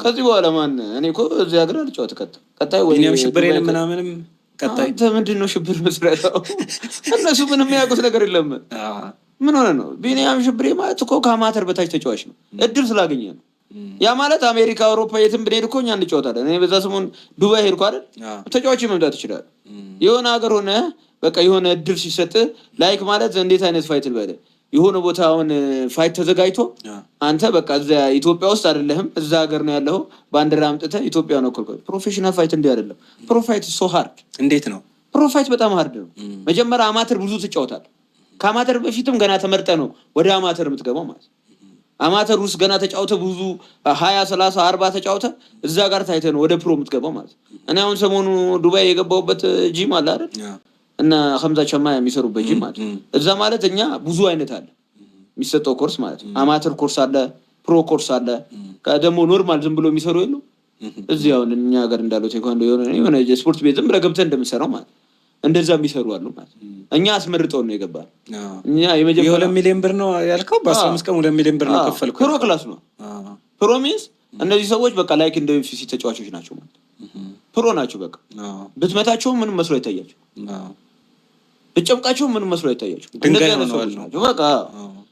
ከዚህ በኋላ ማን እኔ እኮ እዚህ ሀገር አልጫወት ቀጣይ ወይ ሽብሬን ምናምንም ቀጣይ ምንድን ነው ሽብር መስራት? እነሱ ምንም የሚያውቁት ነገር የለም። ምን ሆነ ነው? ቢኒያም ሽብሬ ማለት እኮ ከአማተር በታች ተጫዋች ነው፣ እድል ስላገኘ ነው። ያ ማለት አሜሪካ፣ አውሮፓ የትም ብንሄድ እኮ እኛ እንጫወታለን። እኔ በዛ ሰሞን ዱባይ ሄድኩ አይደል? ተጫዋች መምጣት ይችላል። የሆነ ሀገር ሆነ በቃ የሆነ እድል ሲሰጥ ላይክ ማለት እንዴት አይነት ፋይት ልበለ የሆነ ቦታ አሁን ፋይት ተዘጋጅቶ አንተ በቃ እዛ ኢትዮጵያ ውስጥ አይደለህም እዛ ሀገር ነው ያለው ባንዲራ አምጥተህ ኢትዮጵያ ነው እኮ ፕሮፌሽናል ፋይት እንዲህ አይደለም። ፕሮፋይት ሶ ሃርድ። እንዴት ነው ፕሮፋይት? በጣም ሃርድ ነው። መጀመሪያ አማተር ብዙ ትጫወታለህ። ከአማተር በፊትም ገና ተመርጠህ ነው ወደ አማተር የምትገባው ማለት። አማተር ውስጥ ገና ተጫውተህ ብዙ 20 30 40 ተጫውተህ እዛ ጋር ታይተህ ነው ወደ ፕሮ የምትገባው ማለት። እኔ አሁን ሰሞኑ ዱባይ የገባሁበት ጂም አለ አይደል እና ኸምዛ ቸማ የሚሰሩበት ጂም ማለት እዛ ማለት እኛ ብዙ አይነት አለ የሚሰጠው ኮርስ ማለት ነው። አማተር ኮርስ አለ፣ ፕሮ ኮርስ አለ፣ ደግሞ ኖርማል ዝም ብሎ የሚሰሩ የሉ እዚህ አሁን እኛ ሀገር እንዳለው ቴኳንዶ የሆነ ስፖርት ቤት ዝም ብለህ ገብተህ እንደምትሰራው ማለት እንደዛ የሚሰሩ አሉ ማለት። እኛ አስመርጠው ነው የገባል። እኛ የመጀመሪያ 2 ሚሊዮን ብር ነው ያልከው፣ በ15 ቀን 2 ሚሊዮን ብር ነው ከፈልኩ። ፕሮ ክላስ ነው። ፕሮ ሚንስ እነዚህ ሰዎች በቃ ላይክ እንደ ዩኤፍሲ ተጫዋቾች ናቸው ማለት ፕሮ ናቸው። በቃ ብትመታቸው ምንም መስሎ አይታያቸው፣ ብጨምቃቸው ምንም መስሎ አይታያቸው። እንደዚህ አይነት ሰዎች ናቸው በቃ